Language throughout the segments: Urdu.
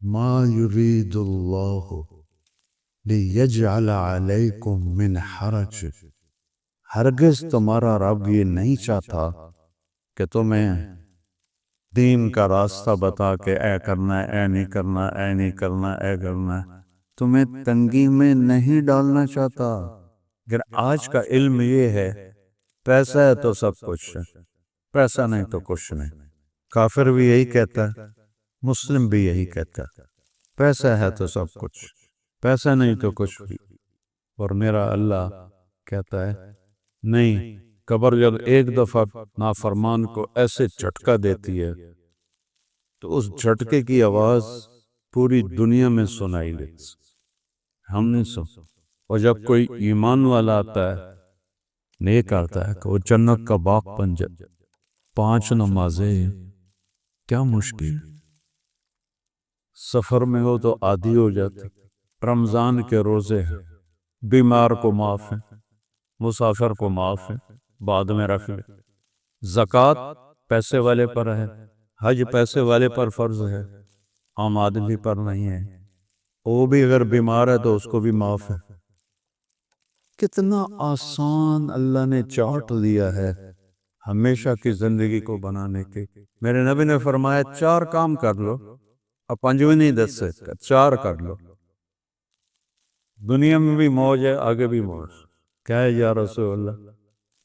ما یرید اللہ لیجعل علیکم من حرج، ہرگز تمہارا رب یہ نہیں چاہتا کہ تمہیں دین کا راستہ بتا کے اے کرنا ہے، اے نہیں کرنا، اے نہیں کرنا، اے کرنا ہے، تمہیں تنگی میں نہیں ڈالنا چاہتا۔ اگر آج کا علم یہ ہے پیسہ ہے تو سب کچھ ہے، پیسہ نہیں تو کچھ نہیں۔ کافر بھی یہی کہتا ہے، مسلم بھی یہی کہتا ہے، پیسہ ہے تو سب کچھ، پیسہ نہیں تو کچھ بھی۔ اور میرا اللہ کہتا ہے نہیں، قبر جب ایک دفعہ نافرمان کو ایسے جھٹکا دیتی ہے تو اس جھٹکے کی آواز پوری دنیا میں سنائی دیتی، ہم نہیں سن۔ اور جب کوئی ایمان والا آتا ہے، نیک آتا ہے، کہ وہ جنت کا باغ بن جائے، 5 نمازیں، کیا مشکل، سفر میں ہو تو عادی ہو جاتے، رمضان کے روزے ہیں، بیمار کو معاف ہے، مسافر کو معاف ہے، بعد میں رکھ لے۔ زکوٰۃ پیسے والے پر ہے، حج پیسے والے پر فرض ہے، عام آدمی پر نہیں ہے، وہ بھی اگر بیمار ہے تو اس کو بھی معاف ہے۔ کتنا آسان اللہ نے چارٹ دیا ہے ہمیشہ کی زندگی کو بنانے کے۔ میرے نبی نے فرمایا 4 کام کر لو، اب 5ویں نہیں دس سے 4 کر لو، دنیا میں بھی موج ہے، آگے بھی موج۔ کیا ہے یا رسول اللہ؟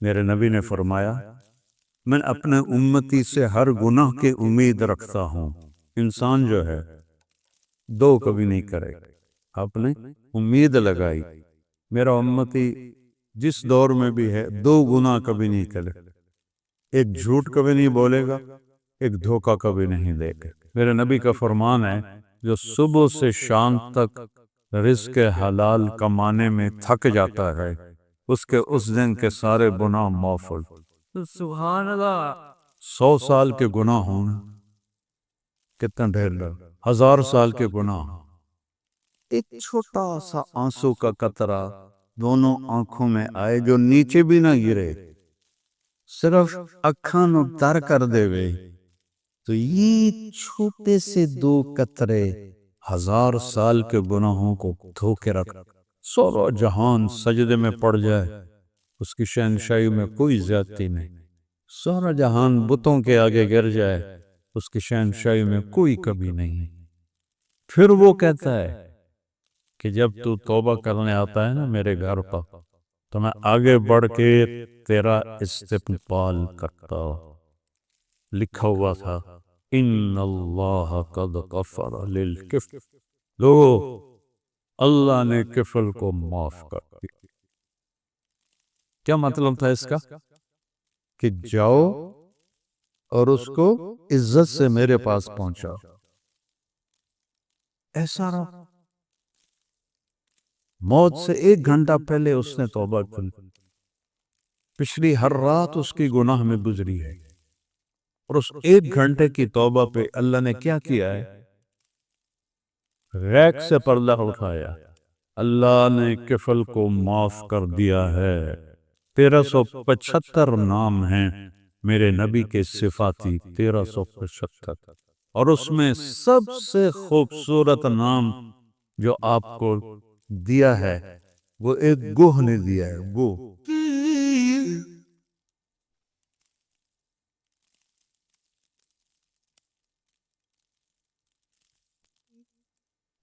میرے نبی نے فرمایا میں اپنے امتی سے ہر گناہ کی امید رکھتا ہوں۔ انسان جو ہے 2 کبھی نہیں کرے گا، آپ نے امید لگائی میرا امتی جس دور میں بھی ہے 2 گناہ کبھی نہیں کرے، ایک جھوٹ کبھی نہیں بولے گا، ایک دھوکہ کبھی نہیں دے گا۔ میرے نبی کا فرمان ہے جو صبح سے شام تک رزق حلال کمانے میں تھک جاتا ہے اس کے اس دن کے سارے گناہ معاف ہو۔ سبحان اللہ، 100 سال کے گناہ ہوں، کتنا ڈھیر لگ، 1000 سال کے گناہ، ایک چھوٹا سا آنسو کا قطرہ دونوں آنکھوں میں آئے جو نیچے بھی نہ گرے، صرف اکھاں نو تر کر دے وے، تو یہ چھوٹے سے 2 قطرے 1000 سال کے گناہوں کو دھو کے رکھ۔ سارا جہان سجدے میں پڑ جائے، اس کی شہنشاہی میں کوئی زیادتی نہیں، سارا جہان بتوں کے آگے گر جائے، اس کی شہنشاہی میں کوئی کمی نہیں۔ پھر وہ کہتا ہے کہ جب تو توبہ کرنے آتا ہے نا میرے گھر پر، تو میں آگے بڑھ کے تیرا استقبال کرتا ہوں۔ لکھا ہوا تھا ان اللہ قد غفر للکفل، لوگو اللہ نے کفل کو معاف کر دیا۔ کیا مطلب تھا اس کا؟ کہ جاؤ اور اس کو عزت سے میرے پاس پہنچاؤ، ایسا رہا۔ موت سے 1 گھنٹہ پہلے اس نے توبہ کی، پچھلی ہر رات اس کی گناہ میں گزری ہے، اور اس 1 گھنٹے کی توبہ پہ اللہ نے کیا کیا ہے؟ ریک سے پردہ اٹھایا، اللہ نے کفل کو معاف کر دیا ہے۔ 1375 نام ہیں میرے نبی کے صفاتی، 1375، اور اس میں سب سے خوبصورت نام جو آپ کو دیا ہے وہ ایک گوہ نے دیا ہے، گوہ۔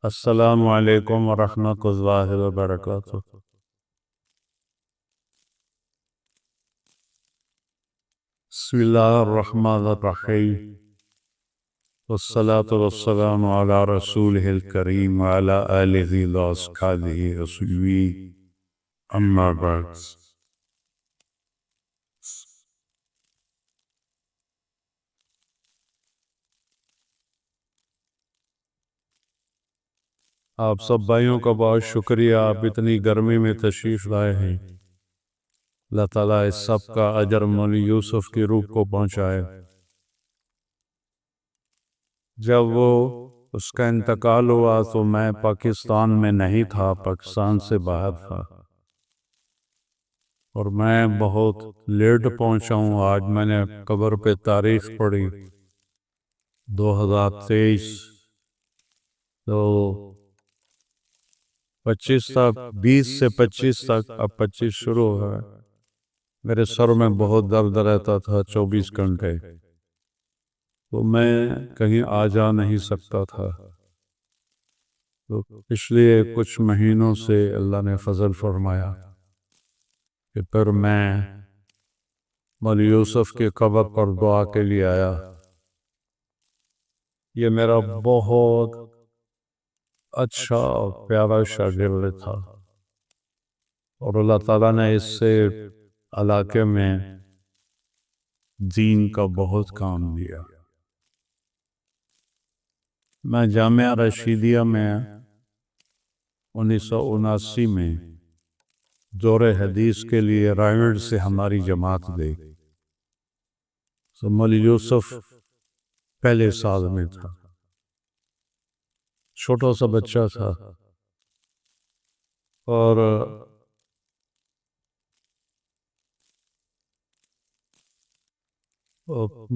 السلام علیکم ورحمۃ اللہ وبرکاتہ۔ بسم اللہ الرحمن الرحیم، والصلاة والسلام علی رسولہ الکریم وعلی آلہ واصحابہ وصحبہ، اما بعد۔ آپ سب بھائیوں کا بہت شکریہ، آپ اتنی گرمی میں تشریف لائے ہیں۔ اللہ تعالیٰ اس سب کا اجر مولی یوسف کی روح کو پہنچائے۔ جب وہ اس کا انتقال ہوا تو میں پاکستان میں نہیں تھا، پاکستان سے باہر تھا، اور میں بہت لیٹ پہنچا ہوں۔ آج میں نے قبر پہ تاریخ پڑھی 2023 تو 25 تک، 20 سے 25 تک، اب 25 شروع ہے، میرے سر میں بہت درد رہتا تھا 24 گھنٹے، تو میں کہیں آ جا نہیں سکتا تھا۔ تو پچھلے کچھ مہینوں سے اللہ نے فضل فرمایا کہ پھر میں مولی یوسف کے قبر پر دعا کے لیے آیا۔ یہ میرا بہت اچھا اور پیارا شاگرد تھا، اور اللہ تعالیٰ نے اس سے علاقے میں دین کا بہت کام دیا۔ میں جامعہ رشیدیہ میں 1979 میں دور حدیث کے لیے رائیگڑ سے ہماری جماعت گئی، تو مولی یوسف پہلے سال میں تھا، چھوٹا سا بچہ تھا، اور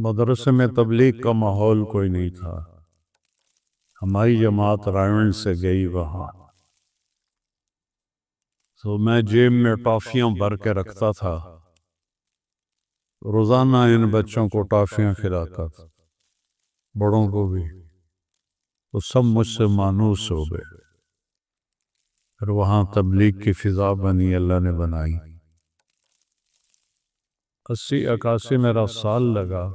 مدرسے میں تبلیغ کا ماحول کوئی نہیں تھا۔ ہماری جماعت رائیگڑ سے گئی وہاں، تو میں جیب میں ٹافیاں بھر کے رکھتا تھا، روزانہ ان بچوں کو ٹافیاں کھلاتا تھا، بڑوں کو بھی، تو سب مجھ سے مانوس ہو گئے۔ پھر وہاں تبلیغ کی فضا بنی، اللہ نے بنائی۔ 80-81 میرا سال لگا،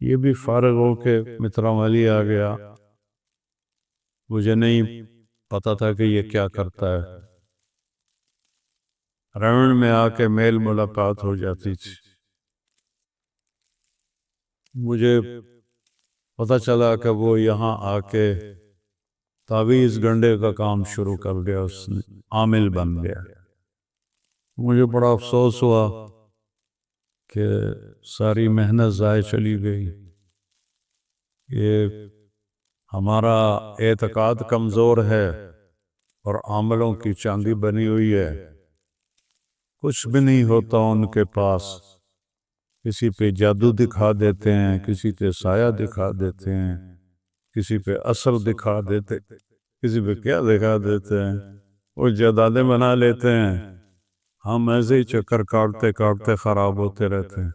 یہ بھی فارغ ہو کے متراوالی آ گیا، مجھے نہیں پتا تھا کہ یہ کیا کرتا ہے۔ رائیگڑ میں آ کے میل ملاقات ہو جاتی تھی، مجھے پتا چلا کہ وہ یہاں آ کے تعویذ گنڈے کا کام شروع کر دیا، اس نے عامل بن گیا۔ مجھے بڑا افسوس ہوا کہ ساری محنت ضائع چلی گئی، یہ ہمارا اعتقاد کمزور ہے اور عاملوں کی چاندی بنی ہوئی ہے، کچھ بھی نہیں ہوتا ان کے پاس، کسی پہ جادو دکھا دیتے ہیں، کسی پہ سایہ دکھا دیتے ہیں، کسی پہ اثر دکھا دیتے، کسی پہ کیا دکھا دیتے ہیں، وہ جدادیں بنا لیتے ہیں، ہم ایسے ہی چکر کاٹتے کاٹتے خراب ہوتے رہتے ہیں۔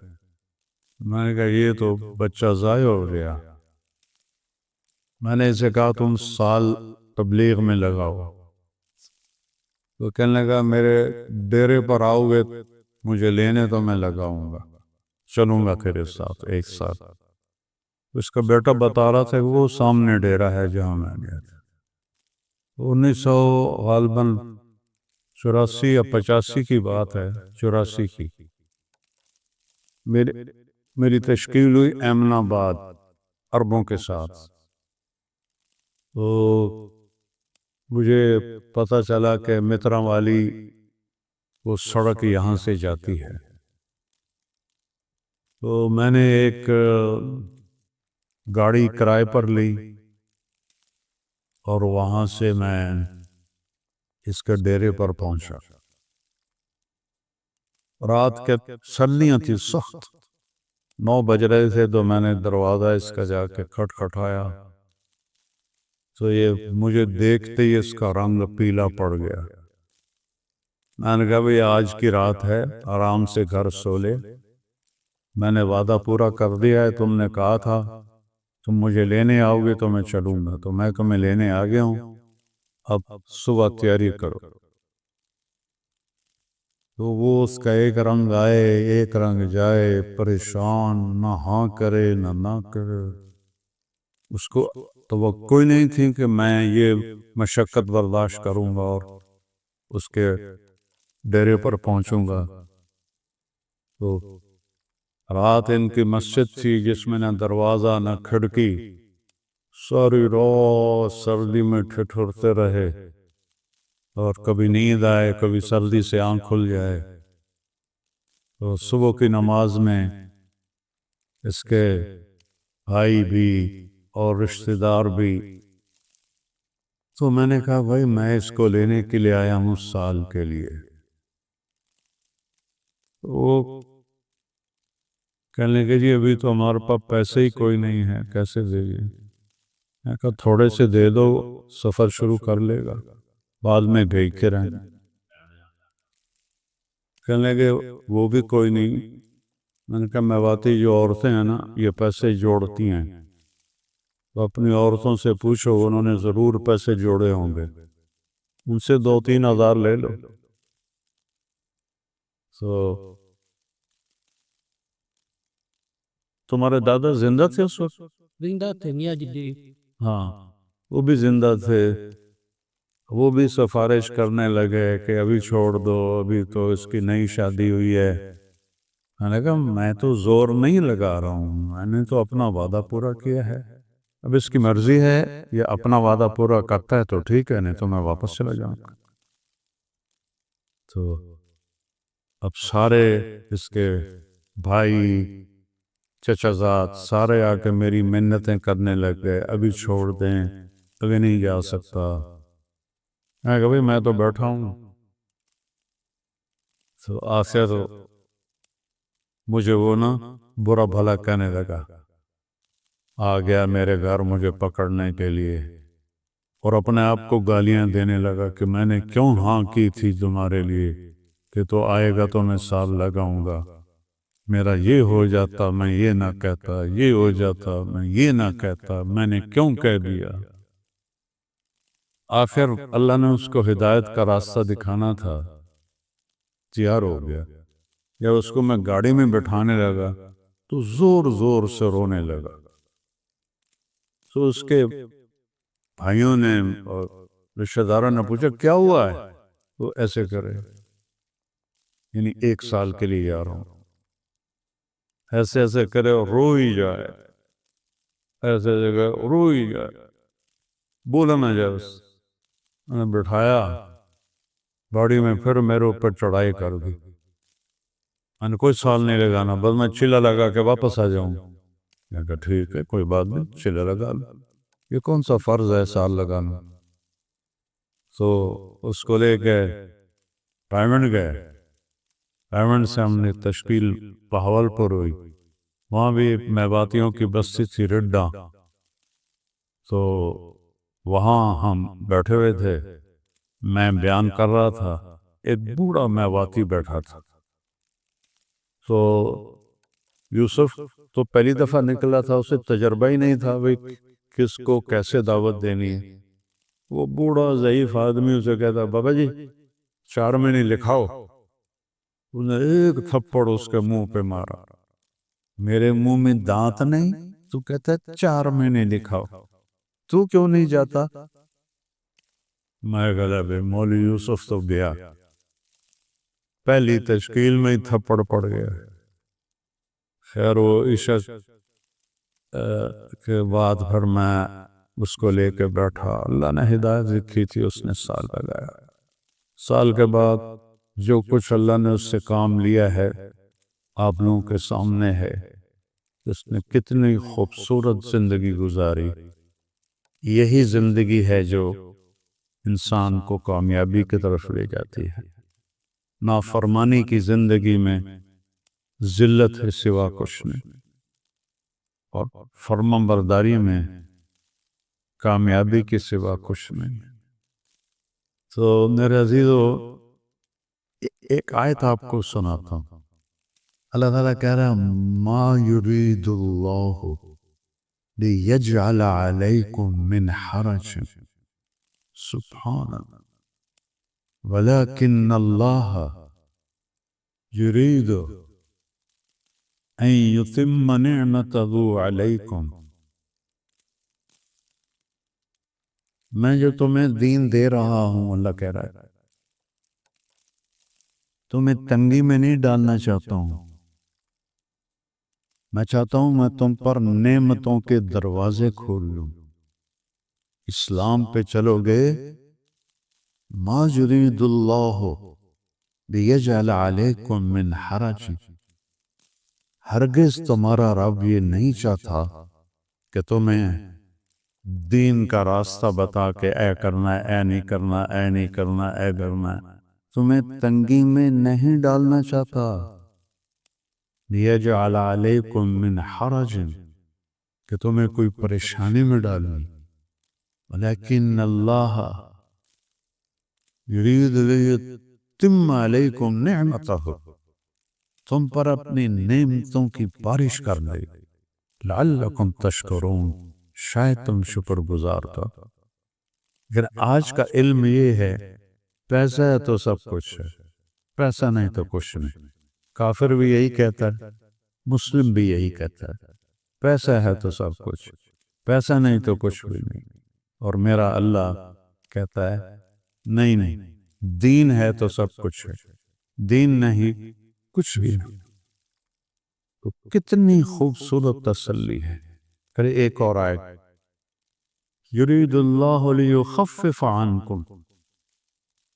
میں نے کہا یہ تو بچہ ضائع ہو گیا۔ میں نے اسے کہا تم سال تبلیغ میں لگاؤ، تو کہنے لگا میرے ڈیرے پر آؤ گے مجھے لینے تو میں لگاؤں گا، چلوں گا تیرے ساتھ ایک ساتھ۔ اس کا بیٹا بتا رہا تھا کہ وہ سامنے ڈیرا ہے جہاں میں گیا تھا۔ 1900 غالباً 84 یا 85 کی بات ہے، 84 کی، میری تشکیل ہوئی ایمن آباد عربوں کے ساتھ، تو مجھے پتا چلا کہ متراوالی وہ سڑک یہاں سے جاتی ہے، تو میں نے ایک گاڑی کرائے پر لی، اور وہاں سے میں اس کے ڈیرے پر پہنچا۔ رات کے سردیاں تھی سخت، 9 بج رہے تھے، تو میں نے دروازہ اس کا جا کے کھٹکھٹایا، تو یہ مجھے دیکھتے ہی اس کا رنگ پیلا پڑ گیا۔ میں نے کہا بھئی آج کی رات ہے، آرام سے گھر سو لے، میں نے وعدہ پورا کر دیا ہے، تم نے کہا تھا تم مجھے لینے آؤ گے تو میں چلوں گا، تو میں تمہیں لینے آ گیا ہوں، اب صبح تیاری کرو۔ تو وہ اس کا ایک رنگ آئے ایک رنگ جائے، پریشان، نہ ہاں کرے نہ کرے، اس کو توقع نہیں تھی کہ میں یہ مشقت برداشت کروں گا اور اس کے ڈیرے پر پہنچوں گا۔ تو رات ان کی مسجد تھی جس میں نہ دروازہ نہ کھڑکی، ساری رات سردی میں ٹھٹھرتے رہے، اور کبھی نیند آئے کبھی سردی سے آنکھ کھل جائے۔ تو صبح کی نماز میں اس کے بھائی بھی اور رشتہ دار بھی، تو میں نے کہا بھائی میں اس کو لینے کے لیے آیا ہوں سال کے لیے۔ وہ کہنے لگے جی ابھی تو ہمارے پاس پیسے ہی کوئی نہیں ہے، کیسے دے گے؟ میں کہا تھوڑے سے دے دو، سفر شروع کر لے گا، بعد میں بھیج کے رہیں۔ کہنے لگے وہ بھی کوئی نہیں۔ میں نے کہا میواتی جو عورتیں ہیں نا یہ پیسے جوڑتی ہیں، تو اپنی عورتوں سے پوچھو، انہوں نے ضرور پیسے جوڑے ہوں گے، ان سے 2-3 ہزار لے لو۔ تو تمہارے دادا زندہ تھے اس وقت؟ زندہ تھے میاں جی۔ ہاں وہ بھی زندہ تھے، وہ بھی سفارش کرنے لگے کہ ابھی چھوڑ دو، ابھی تو اس کی نئی شادی ہوئی ہے۔ میں نے کہا میں تو زور نہیں لگا رہا ہوں، میں نے تو اپنا وعدہ پورا کیا ہے، اب اس کی مرضی ہے، یہ اپنا وعدہ پورا کرتا ہے تو ٹھیک ہے، نہیں تو میں واپس چلا جاؤں گا۔ تو اب سارے اس کے بھائی چچا زاد سارے آ کے میری منتیں کرنے لگ گئے، ابھی چھوڑ دیں، ابھی نہیں جا سکتا۔ میں کہا بھائی میں تو بیٹھا ہوں۔ تو آخر مجھے وہ نا برا بھلا کہنے لگا، آ گیا میرے گھر مجھے پکڑنے کے لیے، اور اپنے آپ کو گالیاں دینے لگا کہ میں نے کیوں ہاں کی تھی تمہارے لیے، کہ تو آئے گا تو میں سال لگاؤں گا، میرا یہ ہو جاتا میں یہ نہ کہتا، یہ ہو جاتا میں یہ نہ کہتا، میں نے کیوں کہہ دیا۔ آخر اللہ نے اس کو ہدایت کا راستہ دکھانا تھا، تیار ہو گیا۔ جب اس کو میں گاڑی میں بٹھانے لگا تو زور زور سے رونے لگا۔ تو اس کے بھائیوں نے اور رشتہ داروں نے پوچھا کیا ہوا ہے؟ وہ ایسے کرے، یعنی 1 سال کے لیے جا رہا ہوں، ایسے ایسے کرے اور رو ہی جائے، ایسے ایسے کرے رو ہی جائے، بولا نہ جائے۔ بس میں نے بٹھایا گاڑی میں، پھر میرے اوپر چڑھائی کر دی۔ میں نے کوئی سال نہیں لگانا، بس میں چلا لگا کے واپس آ جاؤں۔ میں کہا ٹھیک ہے کوئی بات نہیں، چلا لگا لو، یہ کون سا فرض ہے سال لگانا۔ تو اس کو لے کے پیمنٹ گئے، پیمنٹ سے ہم نے تشکیل بہاولپور ہوئی، وہاں بھی میواتیوں کی بستی تھی رڈا، تو وہاں ہم بیٹھے ہوئے تھے، میں بیان کر رہا تھا، ایک بوڑھا میواتی بیٹھا تھا۔ تو یوسف تو پہلی دفعہ نکلا تھا، اسے تجربہ ہی نہیں تھا بھئی کس کو کیسے دعوت دینی ہے۔ وہ بوڑھا ضعیف آدمی اسے کہتا بابا جی 4 مہینے لکھاؤ۔ انہیں ایک تھپڑ اس کے منہ پہ مارا، میرے منہ میں دانت نہیں، تو کہتا ہے 4 مہینے لکھاؤ، تو کیوں نہیں جاتا؟ میں کہتا بھئی مولوی یوسف تو گیا، پہلی تشکیل میں ہی تھپڑ پڑ گیا۔ خیر وہ عشاء کے بعد پھر میں اس کو لے کے بیٹھا، اللہ نے ہدایت لکھی تھی، اس نے سال لگایا۔ سال کے بعد جو کچھ اللہ نے اس سے کام لیا ہے آپ لوگوں کے سامنے ہے، اس نے کتنی خوبصورت زندگی گزاری۔ یہی زندگی ہے جو انسان کو کامیابی کی طرف لے جاتی ہے۔ نافرمانی کی زندگی میں ذلت ہے سوا کچھ نہیں، اور فرمان برداری میں کامیابی کے سوا کچھ نہیں۔ تو میرے عزیزو ایک آیت آپ کو سناتا ہوں۔ اللہ تعالیٰ کہہ رہا ہے ما یرید اللہ لیجعل علیکم من حرج، سبحان اللہ، ولیکن اللہ یرید ان یتم نعمتہ علیکم، میں جو تمہیں دین دے رہا ہوں، اللہ کہہ رہا ہے تمہیں تنگی میں نہیں ڈالنا چاہتا ہوں، میں چاہتا ہوں میں تم پر نعمتوں کے دروازے کھول لوں۔ اسلام پہ چلو گے، ما یرید اللہ لیجعل علیکم من حرج، ہرگز تمہارا رب یہ نہیں چاہتا کہ تمہیں دین کا راستہ بتا کے اے کرنا ہے، اے نہیں کرنا، اے نہیں کرنا، اے کرنا ہے، تمہیں تنگی میں نہیں ڈالنا چاہتا۔ لیجعل علیکم من حرج، کہ تمہیں کوئی پریشانی میں ڈالیں۔ ولیکن اللہ یرید لیتم علیکم نعمتہ، تم پر اپنی نعمتوں کی بارش کر دے، لعلکم تشکرون، شاید تم شکر گزار ہو۔ اگر آج کا علم یہ ہے پیسہ ہے تو سب کچھ ہے، پیسہ نہیں تو کچھ نہیں۔ کافر بھی یہی کہتا ہے، مسلم بھی یہی کہتا ہے، پیسہ ہے تو سب کچھ، پیسہ نہیں تو کچھ بھی نہیں۔ اور میرا اللہ کہتا ہے نہیں نہیں، دین ہے تو سب کچھ ہے، دین نہیں کچھ بھی نہیں۔ تو کتنی خوبصورت تسلی ہے۔ پھر ایک اور آیت، یرید اللہ لیخفف عنکم،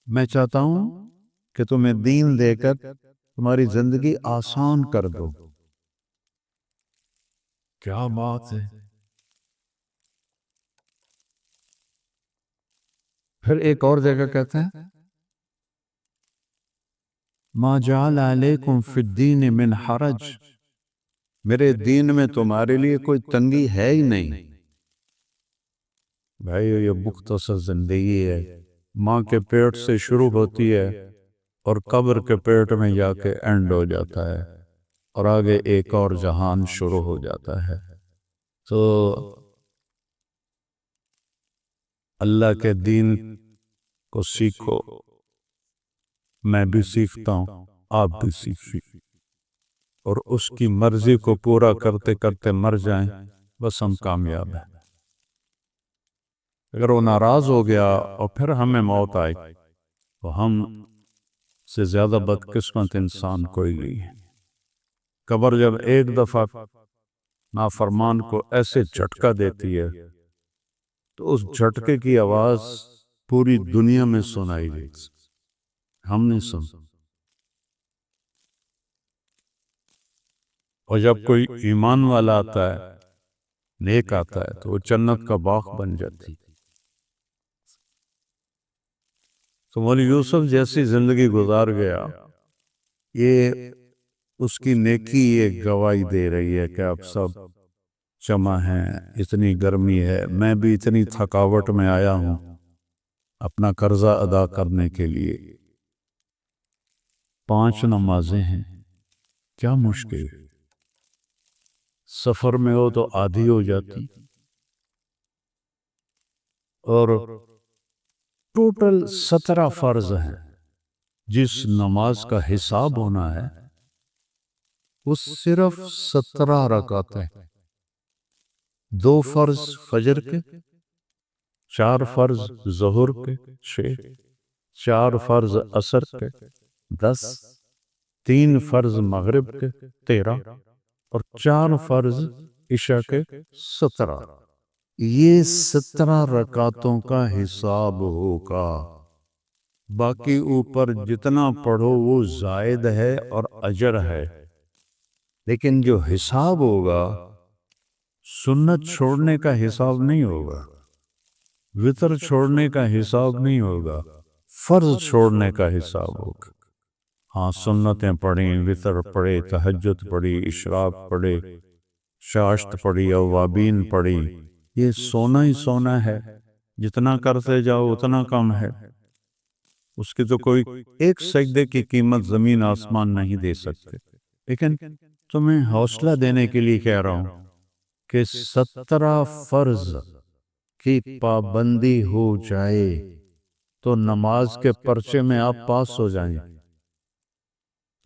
میں چاہتا ہوں کہ تمہیں دین دے کر تمہاری زندگی آسان کر دو۔ کیا بات ہے۔ پھر ایک اور جگہ کہتے ہیں ما جعل علیکم فی الدین من حرج، میرے دین میں تمہارے لیے کوئی تنگی ہے ہی نہیں۔ بھائی یہ مختصر زندگی ہے، ماں کے پیٹ سے شروع ہوتی ہے اور قبر کے پیٹ میں جا کے اینڈ ہو جاتا ہے، اور آگے ایک اور جہان شروع ہو جاتا ہے۔ تو اللہ کے دین کو سیکھو، میں بھی سیکھتا ہوں، آپ بھی سیکھیں، اور اس کی مرضی کو پورا کرتے کرتے مر جائیں، بس ہم کامیاب ہیں۔ اگر وہ ناراض ہو گیا اور پھر ہمیں موت آئی تو ہم سے زیادہ بدقسمت انسان کوئی نہیں ہے۔ قبر جب ایک دفعہ نافرمان کو ایسے جھٹکا دیتی ہے تو اس جھٹکے کی آواز پوری دنیا میں سنائی دیتی، ہم نہیں سن۔ اور جب کوئی ایمان والا آتا ہے، نیک آتا ہے، تو وہ جنت کا باغ بن جاتی۔ تو مولی یوسف جیسی زندگی گزار گیا، یہ اس کی نیکی یہ گواہی دے رہی ہے کہ اب سب جمع ہیں، اتنی گرمی ہے، میں بھی اتنی تھکاوٹ میں آیا ہوں اپنا قرضہ ادا کرنے کے لیے۔ 5 نمازیں ہیں، کیا مشکل ہے؟ سفر میں ہو تو آدھی ہو جاتی، اور ٹوٹل 17 فرض ہیں۔ جس نماز کا حساب ہونا ہے وہ صرف 17 رکعتیں، 2 فرض فجر کے، 4 فرض ظہر کے، 6، 4 فرض عصر کے، 10، 3 فرض مغرب کے، 13، اور 4 فرض عشاء کے، 17۔ یہ 17 رکعتوں کا حساب ہوگا۔ باقی اوپر جتنا پڑھو وہ زائد ہے اور اجر ہے، لیکن جو حساب ہوگا سنت چھوڑنے کا حساب نہیں ہوگا، وتر چھوڑنے کا حساب نہیں ہوگا، فرض چھوڑنے کا حساب ہوگا۔ ہاں سنتیں پڑھیں، وتر پڑھے، تہجد پڑھی، اشراق پڑھے، شاشت پڑھی، اوابین پڑھی، یہ سونا ہی سونا ہے، جتنا کرتے جاؤ اتنا کم ہے۔ اس کی تو کوئی ایک سجدے کی قیمت زمین آسمان نہیں دے سکتے، لیکن تمہیں حوصلہ دینے کے لیے کہہ رہا ہوں کہ 17 فرض کی پابندی ہو جائے تو نماز کے پرچے میں آپ پاس ہو جائیں۔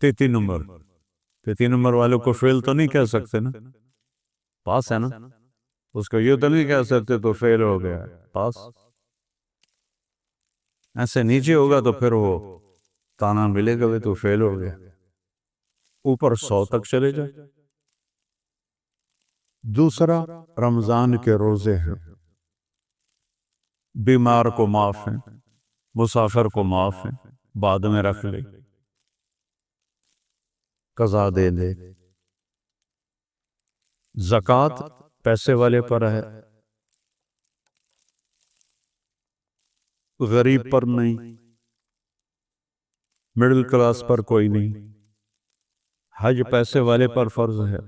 33 نمبر والوں کو فیل تو نہیں کہہ سکتے نا، پاس ہے نا۔ اس کو یہ تو نہیں کہہ سکتے تو فیل ہو گیا، پاس۔ ایسے نیچے ہوگا تو پھر وہ تانا ملے گا تو فیل ہو گیا، اوپر 100 تک چلے جائے۔ دوسرا رمضان کے روزے ہیں، بیمار کو معاف ہیں، مسافر کو معاف ہیں، بعد میں رکھ لے، قضا دے دے۔ زکوٰۃ پیسے والے پر ہے، غریب پر نہیں، مڈل کلاس پر کوئی نہیں۔ حج پیسے والے پر فرض ہے،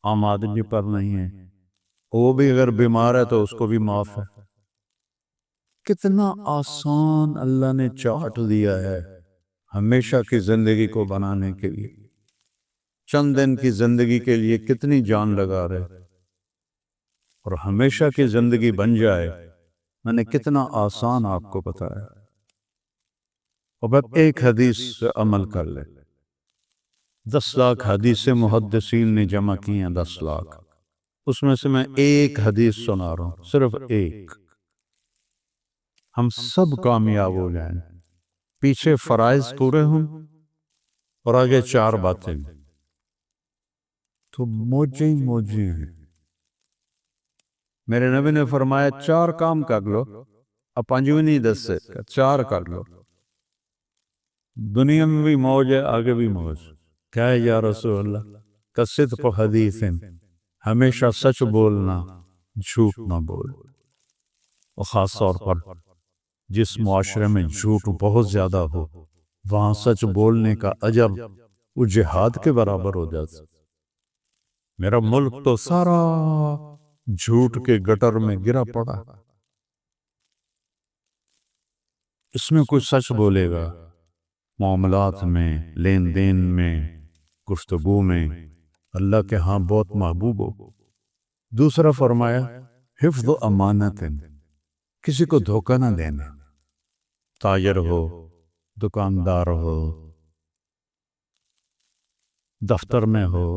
عام آدمی پر نہیں ہے، وہ بھی اگر بیمار ہے تو اس کو بھی معاف ہے۔ کتنا آسان اللہ نے چارٹ دیا ہے ہمیشہ کی زندگی کو بنانے کے لیے. چند دن کی زندگی کے لیے کتنی جان لگا رہے اور ہمیشہ کی زندگی بن جائے. میں نے کتنا آسان آپ کو بتایا. اور بس ایک حدیث سے عمل کر لے. 10 لاکھ حدیث محدثین نے جمع کی ہیں. 10 لاکھ. اس میں سے میں ایک حدیث سنا رہا ہوں، صرف ایک. ہم سب کامیاب ہو جائیں، پیچھے فرائض پورے ہوں اور آگے 4 باتیں تو موجیں موجیں ہیں. میرے نبی نے فرمایا 4 کام کر لو، اب 5ویں نہیں 10 سے 4 کر لو. دنیا میں بھی موج ہے، آگے بھی موج. کیا ہے یا رسول اللہ؟ کصدق حدیث، ہمیشہ سچ بولنا، جھوٹ نہ بول. اور خاص طور پر جس معاشرے میں جھوٹ بہت زیادہ ہو وہاں سچ بولنے کا اجر وہ جہاد کے برابر ہو جاتا. میرا ملک تو سارا جھوٹ کے گٹر میں گرا پڑا. اس میں کوئی سچ بولے گا معاملات میں، لین دین میں، گفتگو میں، اللہ کے ہاں بہت محبوب ہو. دوسرا فرمایا حفظ و امانت، کسی کو دھوکہ نہ دینا. تاجر ہو، دکاندار ہو، دفتر میں ہو،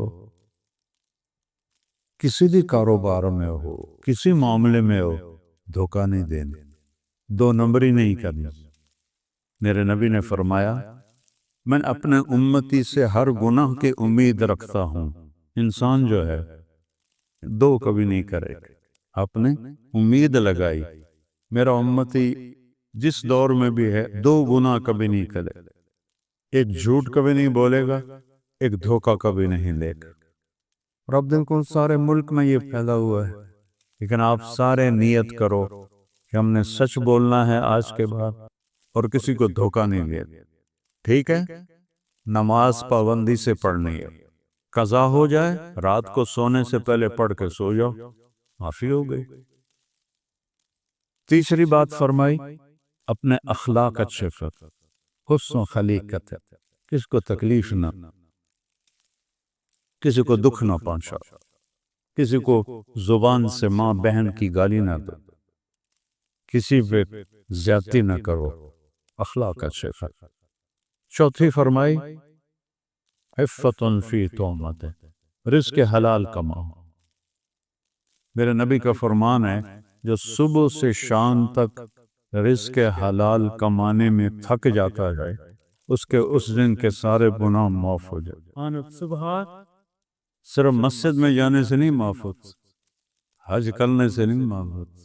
کسی بھی کاروبار میں ہو، کسی معاملے میں ہو، دھوکہ نہیں دینا، 2 نمبری نہیں کرنا. میرے نبی نے فرمایا میں اپنے امتی سے ہر گناہ کی امید رکھتا ہوں. انسان جو ہے 2 کبھی نہیں کرے. آپ نے امید لگائی میرا امتی جس دور میں بھی ہے 2 گناہ کبھی نہیں کرے. ایک جھوٹ کبھی نہیں بولے گا، ایک دھوکہ کبھی نہیں دے گا. اور اب دیکھو سارے ملک میں یہ پھیلا ہوا ہے. لیکن آپ سارے نیت کرو کہ ہم نے سچ بولنا ہے آج کے بعد اور کسی کو دھوکہ نہیں دیا. ٹھیک ہے، نماز پابندی سے پڑھنی ہے. قضا ہو جائے رات کو سونے سے پہلے پڑھ کے سو جاؤ، معافی ہو گئی. تیسری بات فرمائی اپنے اخلاق اچھے کر، حسن و خلیقت، کس کو تکلیف نہ، کسی کو دکھ نہ پہنچا، کسی کو زبان سے ماں بہن کی گالی نہ دو، کسی پہ زیادتی نہ کرو، اخلاق اچھے کر. چوتھی فرمائی عفت فی تہمت، رزق حلال کماؤ. میرے نبی کا فرمان ہے جو صبح سے شام تک رزق حلال کمانے میں تھک جاتا ہے اس کے اس دن کے سارے گناہ معاف ہو جائے. سبحان. صرف مسجد میں جانے سے نہیں معاف ہوتا، حج کرنے سے نہیں معاف ہوتا.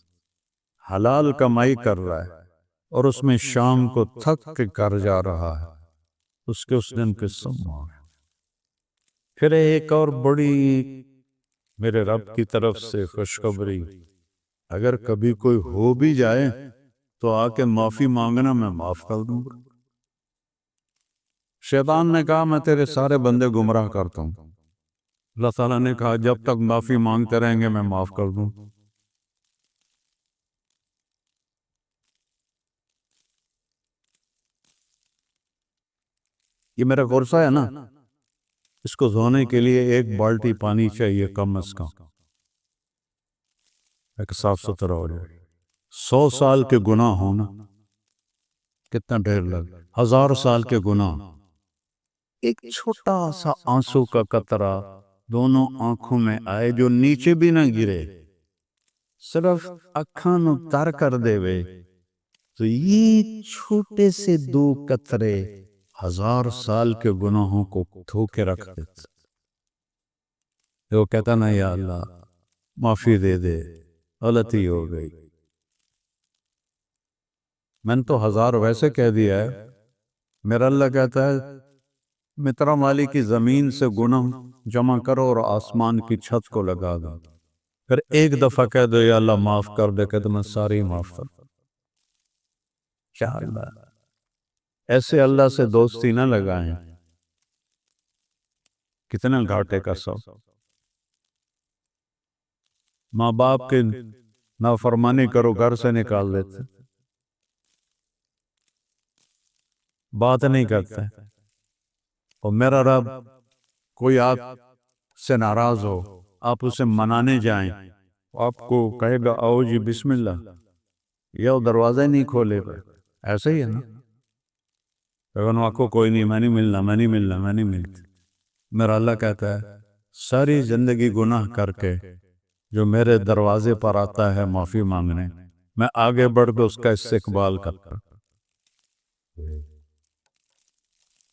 حلال کمائی کر رہا ہے اور اس میں شام کو تھک کے کر جا رہا ہے، اس کے اس دن کے سب معاف. پھر ایک اور بڑی میرے رب کی طرف سے خوشخبری، اگر کبھی کوئی ہو بھی جائے تو آ کے معافی مانگنا، میں معاف کر دوں گا. شیطان نے کہا میں تیرے سارے بندے گمراہ کرتا ہوں. اللہ تعالیٰ نے کہا جب تک معافی مانگتے رہیں گے میں معاف کر دوں. یہ میرا غرصہ ہے نا، اس کو دھونے کے لیے 1 بالٹی پانی چاہیے کم از کم، ایک صاف ستھرا ہو جائے. 100 سال کے گناہ ہونا کتنا ڈھیر لگ، 1000 سال کے گناہ، ایک چھوٹا سا آنسو کا قطرہ دونوں آنکھوں میں آئے جو نیچے بھی نہ گرے، صرف اکھاں نو تر کر دے وے، تو یہ چھوٹے سے 2 قطرے 1000 سال کے گناہوں کو دھو کے رکھ دیتے. وہ کہتا نا یا اللہ معافی دے دے، غلطی ہو گئی. میں نے تو 1000 ویسے کہہ دیا ہے، میرا اللہ کہتا ہے مترا مالی کی زمین سے گناہ جمع کرو اور آسمان کی چھت کو لگا دو، پھر ایک دفعہ کہہ دو یا اللہ معاف کر دے کہ تمہیں ساری معاف کر. کیا اللہ، ایسے اللہ سے دوستی نہ لگائیں، کتنا گھاٹے کا سب. ماں باپ کے نافرمانی کرو گھر سے نکال دیتے، بات نہیں کرتے، اور میرا رب کوئی آپ سے ناراض ہو، آپ اسے منانے جائیں، آپ کو کہے گا آؤ جی بسم اللہ، یا وہ دروازہ ہی نہیں کھولے گا. ایسا ہی ہے نا. اگر آپ کو کوئی نہیں، میں نہیں ملنا، میں نہیں ملنا، میں نہیں ملتا. میرا اللہ کہتا ہے ساری زندگی گناہ کر کے جو میرے دروازے پر آتا ہے معافی مانگنے، میں آگے بڑھ کے اس کا استقبال کرتا.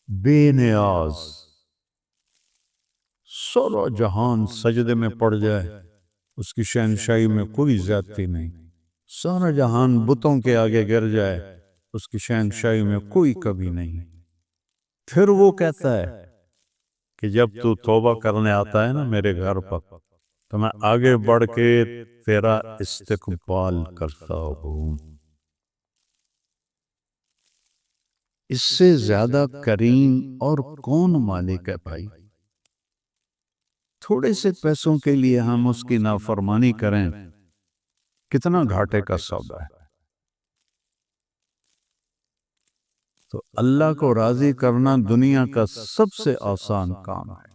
بے نیاز، سارا جہان سجدے میں پڑ جائے، اس کی شہنشاہی میں کوئی زیادتی نہیں. سارا جہان بتوں کے آگے گر جائے، اس کی شہنشاہی میں کوئی کمی نہیں. پھر وہ کہتا ہے کہ جب تو توبہ کرنے آتا ہے نا میرے گھر پر، تو میں آگے بڑھ کے تیرا استقبال کرتا ہوں. اس سے زیادہ کریم اور کون مالک ہے بھائی؟ تھوڑے سے پیسوں کے لیے ہم اس کی نافرمانی کریں، کتنا گھاٹے کا سودا ہے. تو اللہ کو راضی کرنا دنیا کا سب سے آسان کام ہے.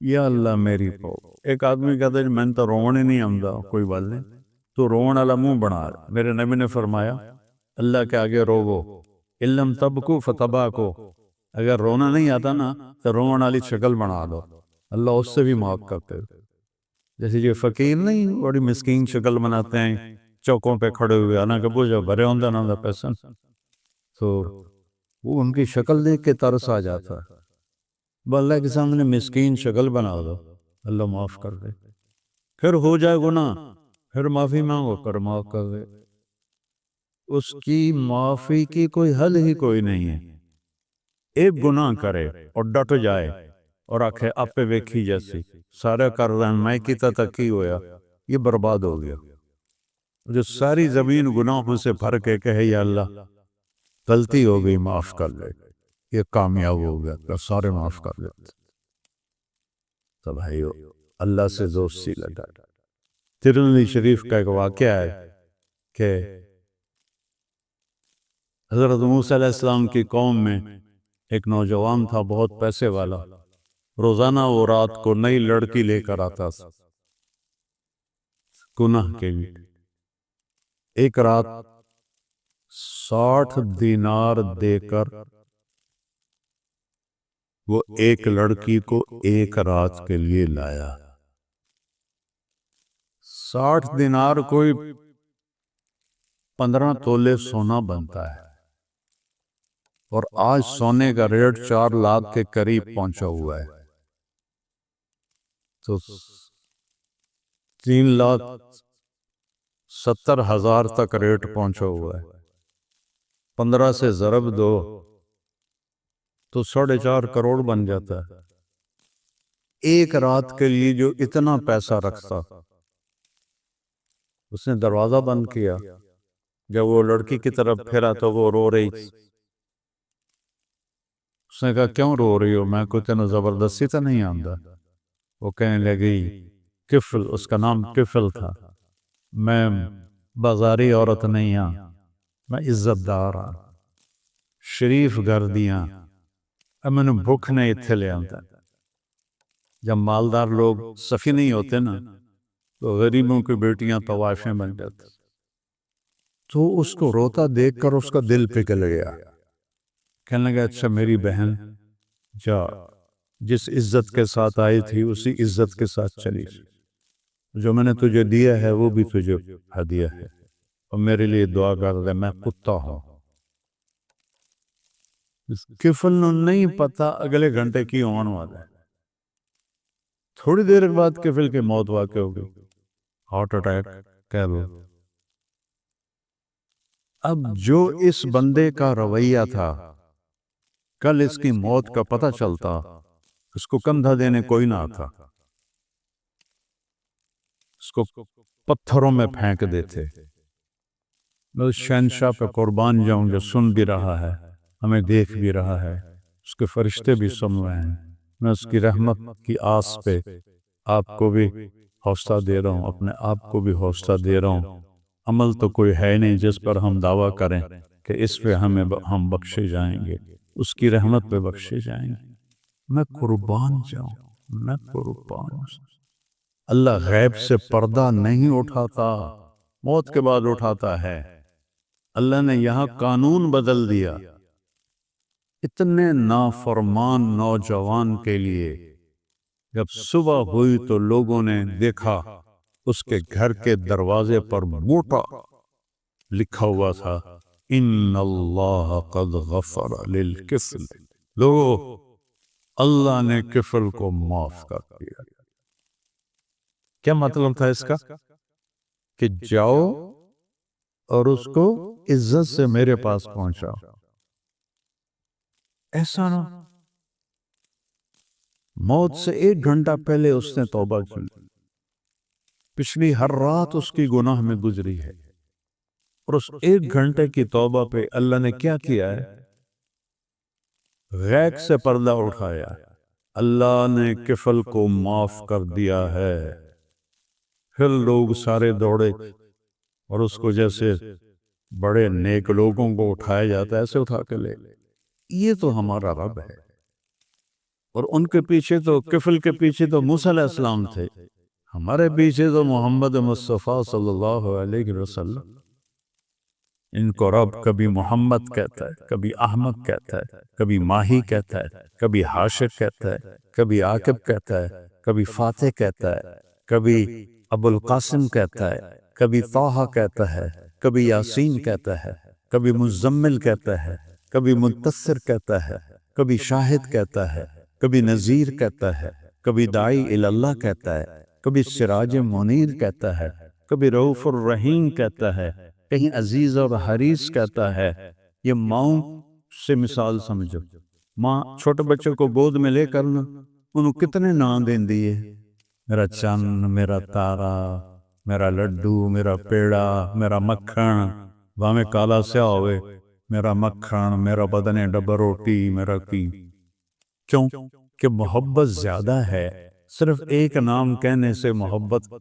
یا اللہ میری پو. ایک آدمی کہتا ہے میں تو رونے نہیں آمدا، کوئی بات نہیں، تو رون والا منہ بنا. میرے نبی نے فرمایا اللہ کے آگے روو، علم تبکو فتباکو. اگر رونا نہیں آتا نا تو رون والی شکل بنا دو، اللہ اس سے بھی معاف کرتے. جیسے یہ فقیر نہیں بڑی مسکین شکل بناتے ہیں چوکوں پہ کھڑے ہوئے، حالانکہ بوجھا بھرے ہوندہ نہ دا پیسن، تو وہ ان کی شکل دیکھ کے ترس آ جاتا ہے. اللہ کے سامنے مسکین شکل بنا دو، اللہ معاف کر دے. پھر ہو جائے گناہ، پھر معافی مانگو، پھر معاف کر دے. اس کی معافی کی کوئی حل ہی کوئی نہیں ہے. ایک گناہ کرے اور ڈٹ جائے اور آکھے آپ پہ ویکھی جیسی سارے کر رہے ہیں میں کیتا تک ہی ہویا، یہ برباد ہو گیا. جو ساری زمین گناہوں سے بھر کے کہے یا اللہ غلطی ہو گئی معاف کر لے، یہ کامیاب ہو گیا، تو سارے معاف کر لیتے. تو بھائیو اللہ سے دوستی لگا. ترمذی شریف کا ایک واقعہ ہے کہ حضرت موسیٰ علیہ السلام کی قوم میں ایک نوجوان تھا بہت پیسے والا. روزانہ وہ رات کو نئی لڑکی لے کر آتا تھا گناہ کے لیے. ایک رات 60 دینار دے کر وہ ایک لڑکی کو ایک رات کے لیے لایا. 60 دینار کوئی 15 تولے سونا بنتا ہے، اور آج سونے کا ریٹ 4 لاکھ کے قریب پہنچا ہوا ہے. تو 3,70,000 تک ریٹ پہنچا ہوا ہے. 15 سے ضرب دو تو 4.5 کروڑ بن جاتا ہے. ایک رات کے لیے جو اتنا پیسہ رکھتا، اس نے دروازہ بند کیا. جب وہ لڑکی کی طرف پھرا تو وہ رو رہی. اس نے کہا کیوں رو رہی ہو؟ میں کوئی تینوں زبردستی تو نہیں آمدا. وہ کہنے لگی کفل، اس کا نام کفل تھا، میں بازاری عورت نہیں ہاں، میں عزت دار ہاں، شریف گردیاں، میں نے بھوک نہیں اتھے لے آتا. جب مالدار لوگ سفی نہیں ہوتے نا تو غریبوں کی بیٹیاں طوائفیں بن جاتی. تو اس کو روتا دیکھ کر اس کا دل پگھل گیا. کہنے لگا اچھا میری بہن جا، جس عزت کے ساتھ آئی تھی اسی عزت کے ساتھ چلی. جو میں نے تجھے دیا ہے وہ بھی تجھے ہدیہ ہے، اور میرے لیے دعا کر دے، میں کتا ہوں. کفل نو نہیں پتا اگلے گھنٹے کی آن والا ہے. تھوڑی دیر بعد کفل کی موت واقع ہو گئی، ہارٹ اٹیک کہہ لو. اب جو اس بندے کا رویہ تھا، کل اس کی موت کا پتہ چلتا، اس کو کندھا دینے کوئی نہ آتا، اس کو پتھروں میں پھینک دیتے. میں اس شہنشاہ پہ قربان جاؤں جو سن بھی رہا ہے، ہمیں دیکھ بھی رہا ہے، اس کے فرشتے بھی سن رہے ہیں. میں اس کی رحمت کی آس پہ آپ کو بھی حوصلہ دے رہا ہوں، اپنے آپ کو بھی حوصلہ دے رہا ہوں. عمل تو کوئی ہے نہیں جس پر ہم دعویٰ کریں کہ اس پہ ہم بخشے جائیں گے، اس کی رحمت پہ بخشے جائیں گے۔ میں قربان جاؤں، میں قربان جاؤں۔ اللہ غیب سے پردہ نہیں اٹھاتا، موت کے بعد اٹھاتا ہے۔ اللہ نے یہاں قانون بدل دیا۔ اتنے نافرمان نوجوان کے لیے جب صبح ہوئی تو لوگوں نے دیکھا اس کے گھر کے دروازے پر موٹا لکھا ہوا تھا، ان اللہ قد غفر للکفل۔ لوگوں، اللہ نے کفل کو معاف کر دیا۔ کیا مطلب تھا اس کا؟ کہ جاؤ اور اس کو عزت سے میرے پاس پہنچاؤ۔ ایسا نہ، موت سے 1 گھنٹہ پہلے اس نے توبہ کی، پچھلی ہر رات اس کی گناہ میں گزری ہے، اور اس 1 گھنٹے کی توبہ پہ اللہ نے کیا کیا ہے؟ غیب سے پردہ اٹھایا۔ اللہ نے کفل کو معاف کر دیا ہے۔ پھر لوگ سارے دوڑے اور اس کو جیسے بڑے نیک لوگوں کو اٹھایا جاتا ہے ایسے اٹھا کے لے۔ یہ تو ہمارا رب ہے۔ اور ان کے پیچھے تو، کفل کے پیچھے تو موسیٰ علیہ السلام تھے، ہمارے پیچھے تو محمد مصطفیٰ صلی اللہ علیہ وسلم۔ ان کو رب کبھی محمد کہتا ہے، کبھی احمد کہتا ہے، کبھی ماہی کہتا ہے، کبھی حاشر کہتا ہے، کبھی عاقب کہتا ہے، کبھی فاتح کہتا ہے، کبھی ابو القاسم کہتا ہے، کبھی طٰہٰ کہتا ہے، کبھی یاسین کہتا ہے، کبھی مزمل کہتا ہے، کبھی مدثر کہتا ہے، کبھی شاہد کہتا ہے، کبھی نذیر کہتا ہے، کبھی داعی الی اللہ کہتا ہے، کبھی سراج منیر کہتا ہے، کبھی رؤوف الرحیم کہتا ہے، کہیں عزیز اور حریص کہتا ہے۔ یہ ماؤں سے مثال سمجھو، ماں چھوٹے بچے کو گود میں لے کر انہوں کتنے نام دین دیے، میرا چند، میرا تارا، میرا لڈو، میرا پیڑا، میرا مکھن، میں کالا سیاہ ہوئے، میرا مکھن، میرا بدن ڈبر روٹی، میرا کی۔ کیوں کہ محبت زیادہ ہے، صرف ایک نام کہنے سے محبت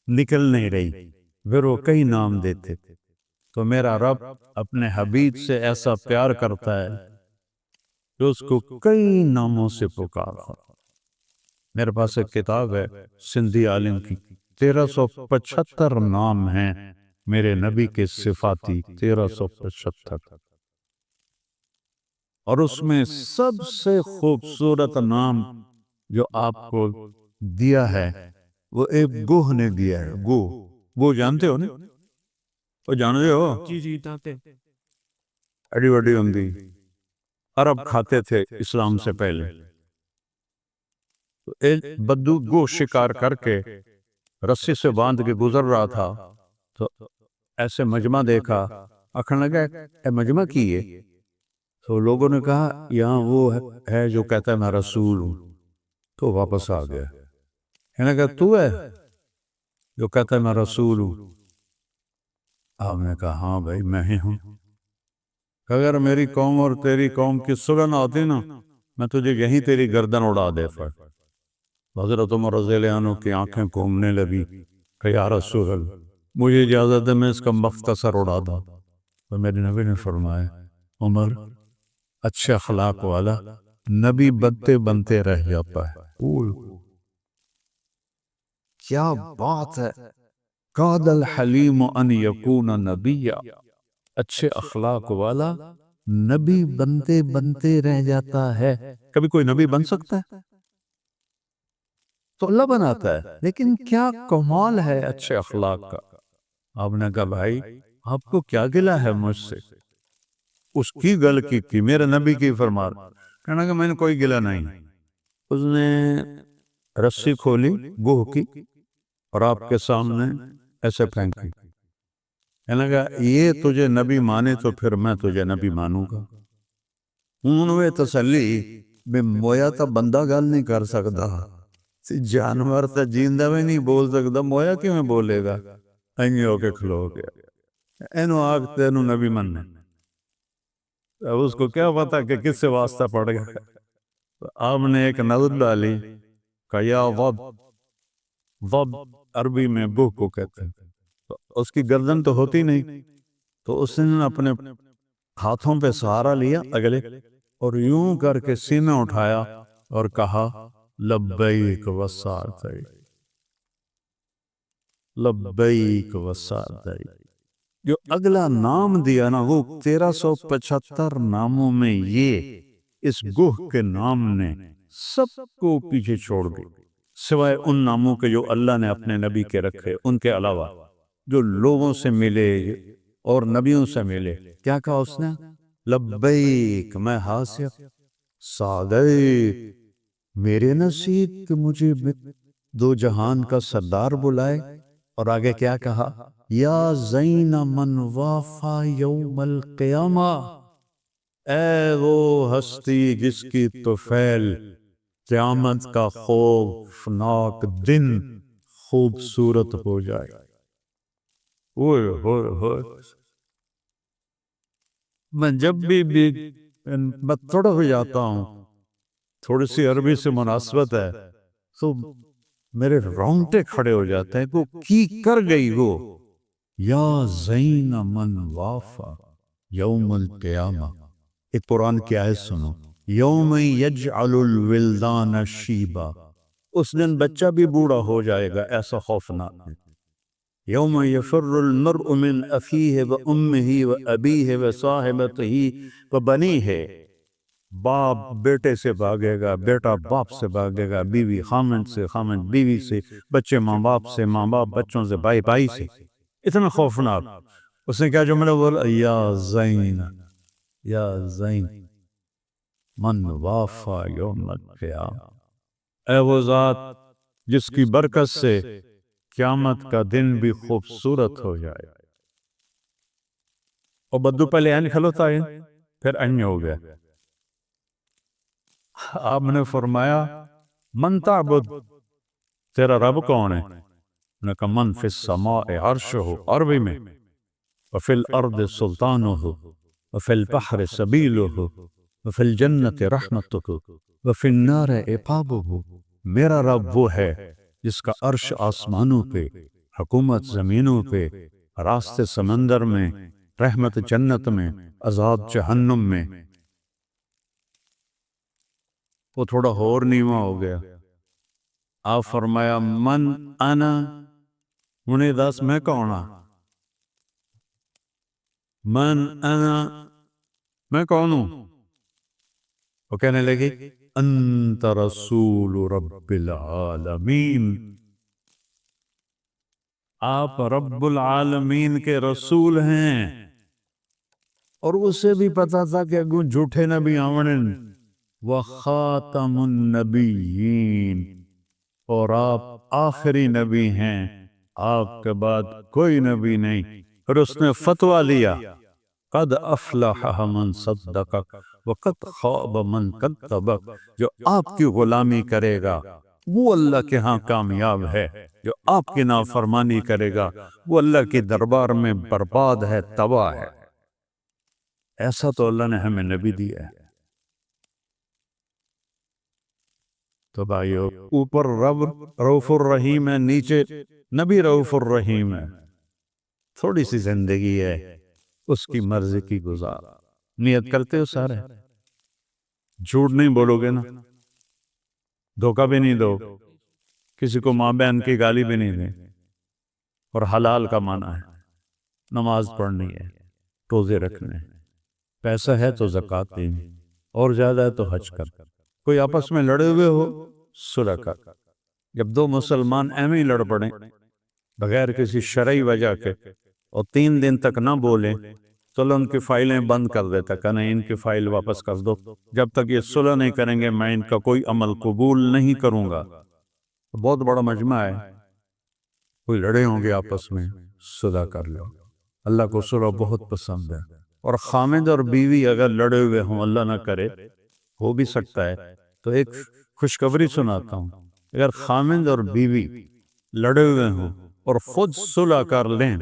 نکل نہیں رہی، پھر وہ کئی نام دیتے۔ تو میرا رب اپنے حبیب سے ایسا پیار کرتا ہے کہ اس کو کئی ناموں سے پکارتا۔ میرے پاس ایک کتاب ہے سندھی عالم کی، 1375 نام ہیں میرے نبی کے صفاتی، 1375، اور اس میں سب سے خوبصورت نام جو آپ کو دیا ہے وہ ایک گوہ نے دیا ہے۔ گوہ جانتے ہو نا؟ وہ جانتے ہو؟ جی جی جانتے ہیں۔ اڈی وڈی ہوندی، عرب کھاتے تھے اسلام سے پہلے۔ تو ایک بدو گوہ شکار کر کے رسی سے باندھ کے گزر رہا تھا، تو ایسے مجمع دیکھا، آخر لگا اے مجمع کی ہے؟ تو لوگوں نے کہا یہاں وہ ہے جو کہتا ہے میں رسول ہوں۔ تو واپس آ گیا۔ انہوں نے کہا تو ہے جو کہتا ہے میں رسول ہوں؟ آپ نے کہا ہاں بھائی میں ہی ہوں۔ اگر میری قوم اور تیری قوم کی صلح نہ ہوتی نا، میں تجھے یہیں تیری گردن اڑا دیتا۔ حضرت عمر رضی اللہ عنہ کی آنکھیں گھومنے لگی کہ یا رسول اللہ مجھے اجازت ہے میں اس کا مختصر اڑا دوں۔ تو میرے نبی نے فرمایا عمر، اچھے اخلاق والا نبی بنتے بنتے رہ جاتا ہے۔ کیا بات ہے! قاد الحلیم ان یکون نبیا، اچھے اخلاق والا نبی بنتے بنتے رہ جاتا ہے۔ کبھی کوئی نبی بن سکتا ہے؟ تو اللہ بناتا ہے، لیکن کیا کمال ہے اچھے اخلاق کا۔ آپ نے کہا بھائی آپ کو کیا گلہ ہے مجھ سے؟ اس کی گل کی تھی، میرے نبی کی فرمان۔ کہنا کہ میں نے کوئی گلہ نہیں۔ اس نے رسی کھولی گوہ کی اور آپ کے سامنے ایسے پھینکی۔ کہنا کہ یہ تجھے نبی مانے تو پھر میں تجھے نبی مانوں گا۔ انہوں نے تسلی میں مویا تا بندہ گل نہیں کر سکتا، جانور تا جیندہ میں نہیں بول سکتا، مویا کیوں میں بولے گا؟ انہی ہو کے کھلو گیا، اینو آگ تینو نبی مننے۔ اب اس کو کیا پتا کہ کس سے واسطہ پڑ گیا۔ آپ نے ایک نظر ڈالی کہ یا ضب، ضب عربی میں گوہ کو کہتے ہیں، اس کی گردن تو ہوتی نہیں، تو اس نے اپنے ہاتھوں پہ سہارا لیا اگلے اور یوں کر کے سینے اٹھایا اور کہا لبیک وسعدیک، لبیک وسعدیک۔ جو اگلا نام دیا نا وہ 1375 ناموں میں یہ اس گوہ کے نام نے سب کو پیچھے چھوڑ دی، سوائے ان ناموں کے جو اللہ نے اپنے نبی کے رکھے، ان کے علاوہ جو لوگوں سے ملے اور نبیوں سے ملے۔ کیا کہا اس نے؟ لبیک، میں حاضر، سعدیک، میرے نصیب کہ مجھے دو جہان کا سردار بلائے۔ اور آگے کیا کہا؟ یا زین من وافا یوم القیامہ، اے وہ ہستی جس کی طفیل قیامت کا خوفناک دن خوبصورت ہو جائے۔ اوئے ہوئے ہوئے، میں جب بھی میں تھوڑا ہو جاتا ہوں، تھوڑی سی عربی سے مناسبت ہے تو میرے رونگٹے کھڑے ہو جاتے ہیں۔ وہ کی کر گئی وہ، یا زین من وافا یوم القیامہ۔ ایک قرآن کی آیت سنو، یوم یجعل الولدان شیبا، اس دن بچہ بھی بوڑھا ہو جائے گا، ایسا خوفناک ہے۔ یوم یفر المرء من اخیہ و امہ و ابیہ و صاحبتہ و بنیہ، باپ بیٹے سے بھاگے گا، بیٹا باپ سے بھاگے گا، بیوی خامند سے، خامند بیوی سے، بچے ماں باپ سے، ماں باپ بچوں سے، بھائی بھائی سے۔ اتنا خوفناک۔ اس نے کیا جملہ بولا؟ یا زین، یا زین من وافا یوم القیامہ، اے وہ ذات جس کی برکت سے قیامت کا دن بھی خوبصورت ہو جائے۔ اور بدو پہلے این کھلوتا ہے پھر این ہو گیا۔ آپ نے فرمایا من تعبد، تیرا رب کون ہے؟ انہوں نے کہا من فی السماء عرشہ، عربی میں، وفی الارض سلطانہ، وفی البحر سبیلہ، وفی الجنت رحمتہ، وفی النار عقابہ۔ میرا رب وہ ہے جس کا عرش آسمانوں پہ، حکومت زمینوں پہ، راستے سمندر میں، رحمت جنت میں، عذاب جہنم میں۔ وہ تھوڑا اور نیواں ہو گیا۔ آپ فرمایا من انا، انہیں دس میں کون ہوں؟ من انا، میں کون ہوں؟ وہ کہنے لگی انت رسول رب العالمین، آپ رب العالمین کے رسول ہیں۔ اور اسے بھی پتا تھا کہ اگوں جھوٹے نبی آوڑن، وخاتم النبیین، اور آپ آخری نبی ہیں، آپ کے بعد کوئی نبی نہیں۔ اور اس نے فتویٰ لیا قد افلح من صدقک وقد خاب من کذبک، جو آپ کی غلامی کرے گا وہ اللہ کے ہاں کامیاب ہے، جو آپ کی نافرمانی کرے گا وہ اللہ کے دربار میں برباد ہے، تباہ ہے۔ ایسا تو اللہ نے ہمیں نبی دیا ہے۔ تو بھائیو، اوپر رب رؤوف الرحیم ہے، نیچے نبی رؤوف الرحیم ہے۔ تھوڑی سی زندگی ہے، اس کی مرضی کی گزار۔ نیت کرتے ہو سارے؟ جھوٹ نہیں بولو گے نا، دھوکہ بھی نہیں دو، کسی کو ماں بہن کی گالی بھی نہیں دیں، اور حلال کا معنی ہے نماز پڑھنی ہے، روزے رکھنے، پیسہ ہے تو زکوٰۃ دینی، اور زیادہ ہے تو حج کر۔ کوئی آپس میں لڑے ہوئے ہو، صلح کر۔ جب دو مسلمان ایویں لڑ پڑیں بغیر کسی شرعی وجہ کے اور 3 دن تک نہ بولیں تو اللہ ان کی فائلیں بند کر دیتا کہ نہیں، ان کی فائل واپس کر دو، جب تک یہ صلح نہیں کریں گے میں ان کا کوئی عمل قبول نہیں کروں گا۔ بہت بڑا مجمع ہے، کوئی لڑے ہوں گے آپس میں، صلح کر لو۔ اللہ کو صلح بہت پسند ہے۔ اور خامد اور بیوی اگر لڑے ہوئے ہوں، اللہ نہ کرے، ہو بھی سکتا ہے، تو ایک خوشخبری سناتا ہوں، اگر خامد اور بیوی لڑے ہوئے ہوں اور خود صلح کر لیں،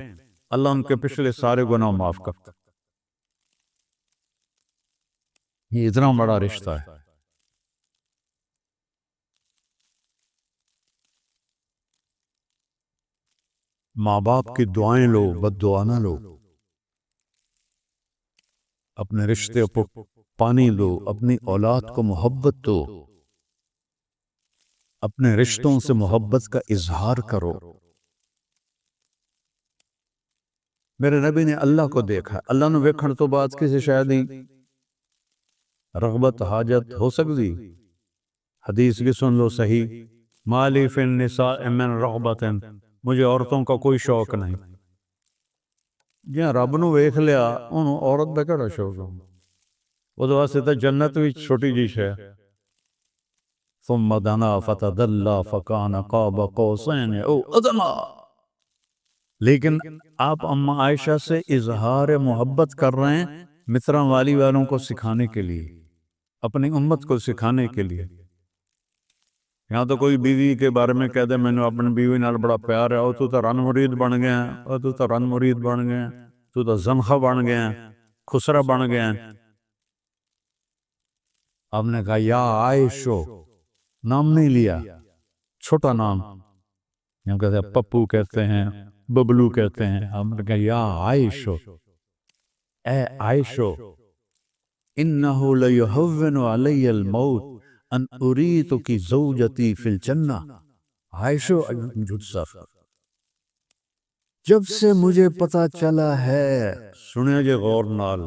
اللہ ان کے پچھلے سارے گناہ معاف کرتا ہے۔ یہ اتنا بڑا رشتہ ہے۔ ماں باپ کی دعائیں لو، بد دعا نہ لو۔ اپنے رشتے کو پانی دو، اپنی اولاد کو محبت دو، اپنے رشتوں سے محبت کا اظہار کرو۔ میرے نبی نے اللہ کو دیکھا، اللہ نے ویکھن تو بعد کسی شاید ہی رغبت حاجت ہو سکتی؟ حدیث کی سن لو صحیح، مالی فی النساء من رغبت، مجھے عورتوں کا کوئی شوق نہیں۔ جہاں رب نو ویکھ لیا انہوں عورت دا کیڑا شوق ہو؟ وہ تو واسطے تو جنت بھی چھوٹی جی شے۔ ثم دنا فتدلى فكان قاب قوسين او ادنى۔ لیکن آپ اما عائشہ سے اظہار محبت کر رہے ہیں مصرع والی والوں کو سکھانے کے لیے، اپنی امت کو سکھانے کے لیے۔ یہاں تو کوئی بیوی کے بارے میں کہہ دے میں نے اپنی بیوی نال بڑا پیار ہے، تو رن مرید بن گیا، تو رن مرید بن گیا، تو زنخہ بن گیا، خسرہ بن گیا۔ آپ نے کہا یا عائشو، نام نہیں لیا، چھوٹا نام، یہاں کہتے ہیں پپو کہتے ہیں، ببلو کہتے ہیں۔ آپ نے کہا یا عائشو، اے عائشو، انہو لیہون علی الموت ان اریتک زوجتی فی الجنہ۔ عائشو جب سے مجھے پتا چلا ہے، سنیں جے غور نال،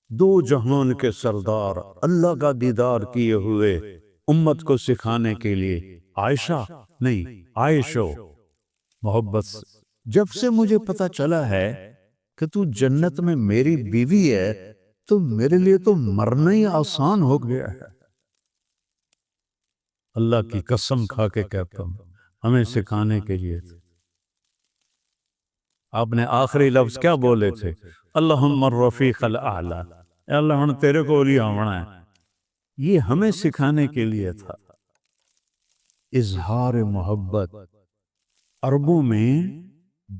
دو جہان کے سردار اللہ کا دیدار کیے ہوئے امت کو سکھانے کے لیے، عائشہ نہیں عائشو، محبت سے، جب سے مجھے پتا چلا ہے کہ تو جنت میں میری بیوی ہے تو میرے لیے تو مرنا ہی آسان ہو گیا ہے۔ اللہ کی قسم کھا کے کہتا ہوں ہمیں سکھانے کے لیے تھے۔ آپ نے آخری لفظ کیا بولے تھے؟ اللہم الرفیق الاعلی، اے اللہ ہم تیرے کو لیا آمنا ہے۔ یہ ہمیں سکھانے کے لیے تھا۔ اظہار محبت، عربوں میں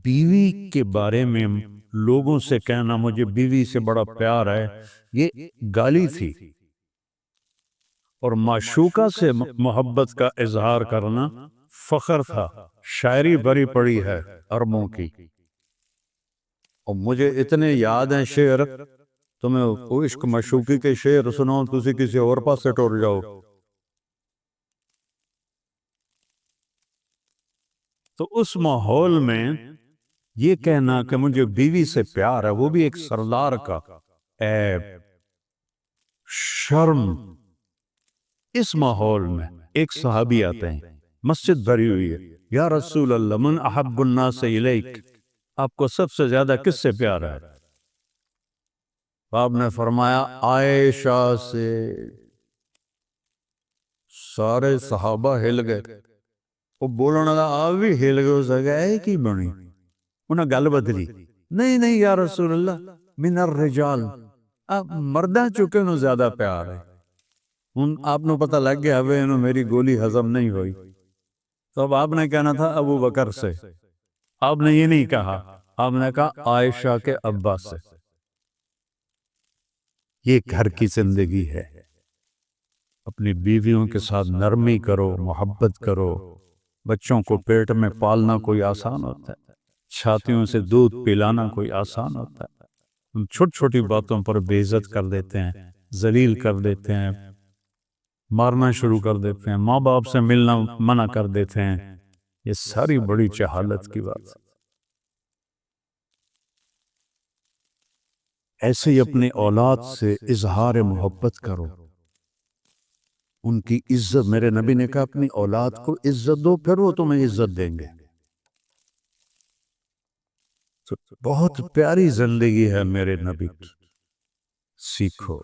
بیوی کے بارے میں لوگوں سے کہنا مجھے بیوی سے بڑا پیار ہے، یہ گالی تھی، اور معشوقہ سے محبت کا اظہار کرنا فخر تھا۔ شاعری بھری پڑی ہے عربوں کی، اور مجھے اتنے یاد ہیں شعر، تمہیں عشق معشوقی کے شعر سناؤ تسی کسی اور پاس سے ٹور جاؤ۔ تو اس ماحول میں یہ کہنا کہ مجھے بیوی سے پیار ہے، وہ بھی ایک سردار کا عیب، شرم۔ اس ماحول میں ایک صحابی آتے ہیں، مسجد بھری ہوئی ہے، یا رسول اللہ من احب الناس الیک، آپ کو سب سے زیادہ کس سے پیار ہے؟ آپ نے فرمایا عائشہ سے۔ سارے صحابہ ہل گئے، وہ بولنے لگا آپ بھی ہل گئے، اس جگہ ہے کی بنی، انہیں گل بدلی، نہیں نہیں یا رسول اللہ من الرجال، آپ مردہ چکے انہوں زیادہ پیار ہے۔ آپ نے پتہ لگ گیا اب انہوں میری گولی ہضم نہیں ہوئی، تو اب آپ نے کہنا تھا ابو بکر سے، آپ نے یہ نہیں کہا، آپ نے کہا عائشہ کے ابا سے۔ یہ گھر کی زندگی ہے، اپنی بیویوں کے ساتھ نرمی کرو، محبت کرو۔ بچوں کو پیٹ میں پالنا کوئی آسان ہوتا ہے؟ چھاتیوں سے دودھ پلانا کوئی آسان ہوتا ہے؟ ہم چھوٹی چھوٹی باتوں پر بے عزت کر دیتے ہیں، ذلیل کر دیتے ہیں، مارنا شروع کر دیتے ہیں، ماں باپ سے ملنا منع کر دیتے ہیں۔ یہ ساری بڑی جہالت کی بات ہے۔ ایسے ہی اپنی اولاد سے اظہار محبت کرو، ان کی عزت، میرے نبی نے کہا اپنی اولاد کو عزت دو پھر وہ تمہیں عزت دیں گے۔ بہت پیاری زندگی ہے میرے نبی کی، سیکھو۔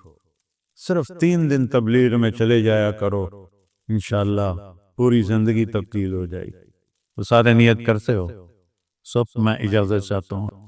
صرف 3 دن تبلیغ میں چلے جایا کرو، انشاءاللہ پوری زندگی تبدیل ہو جائے گی۔ وہ سارے نیت کرتے ہو؟ سب میں اجازت چاہتا ہوں۔